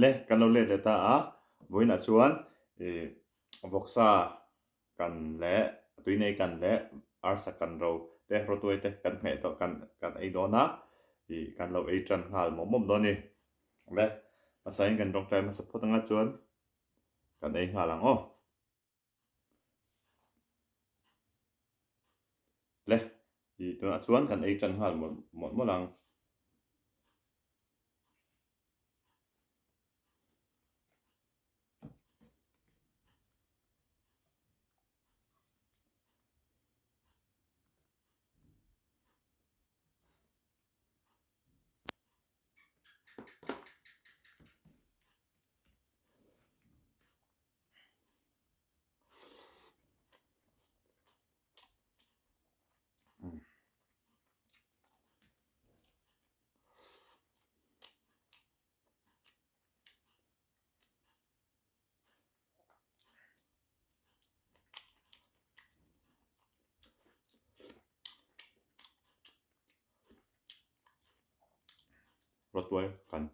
le kan lo le ta a voina chuan voksa kan le tuinei kan le arsa kan ro te ro tuai te kan me to kan ei dona kan lo ei chan hal mom do ni le masain kan doctor ma support nga chuan kan ei halang o le tu chuan kan ei chan hal mo lang ro tuai kan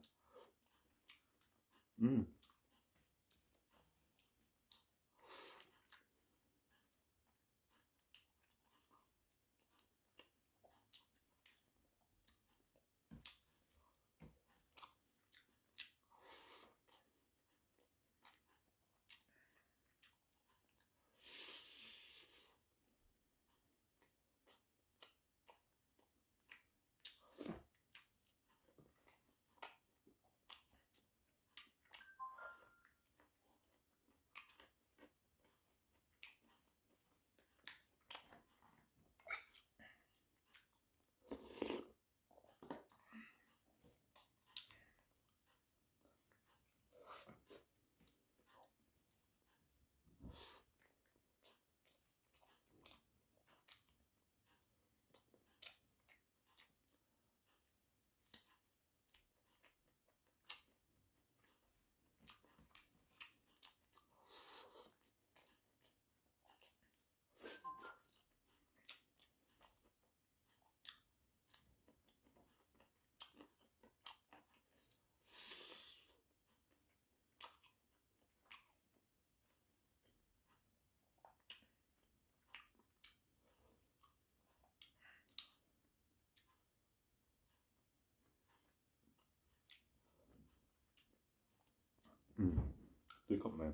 tui khop me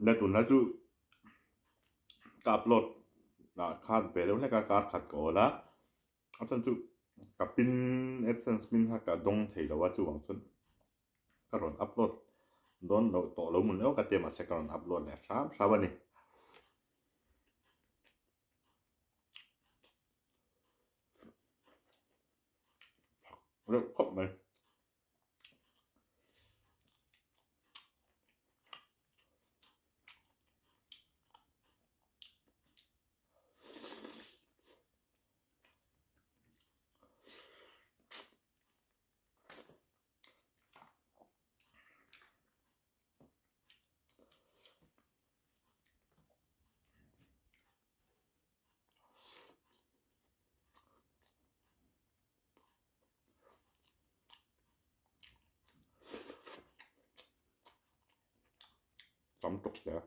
le tu na chu ka upload na khat be lo le ka khat ko la a chan chu kapin AdSense min ha ka dong thei lo wa chu wang chun karon upload don lo to lo mun lo ka te ma se karon upload le sa ba ni ro khop me chấm tục ya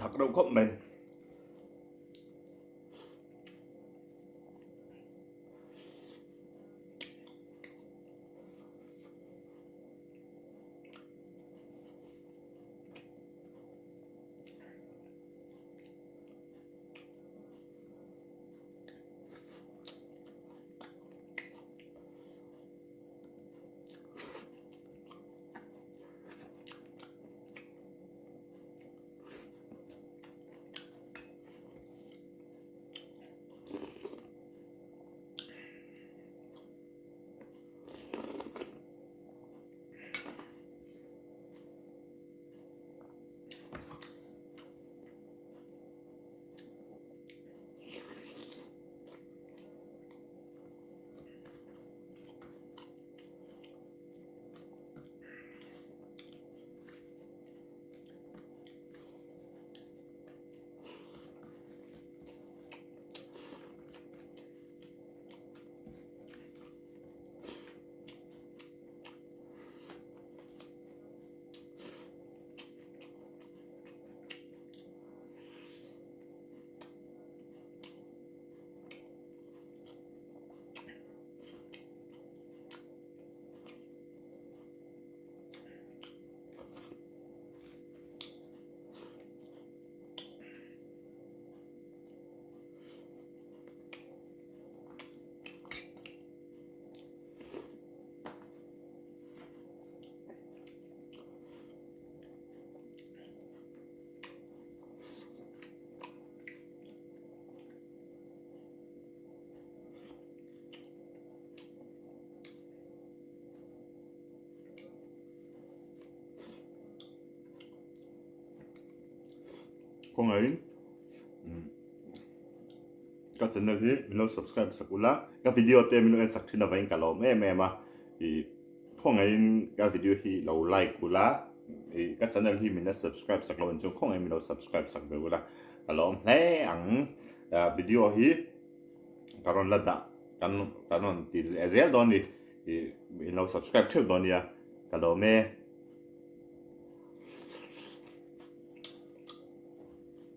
ถักเราครบไหมkung ngayon các channel hi mình subscribe sakula các video te mình en sakthina vain kalo me ma i kung ngayon các video hi lo like kula i các channel hi mình subscribe saklo en chung kung ngayon mình subscribe sakbe kula kalo hle ang video hi karon lada kanon ti ezel doni i mình subscribe thil doni ya kalo me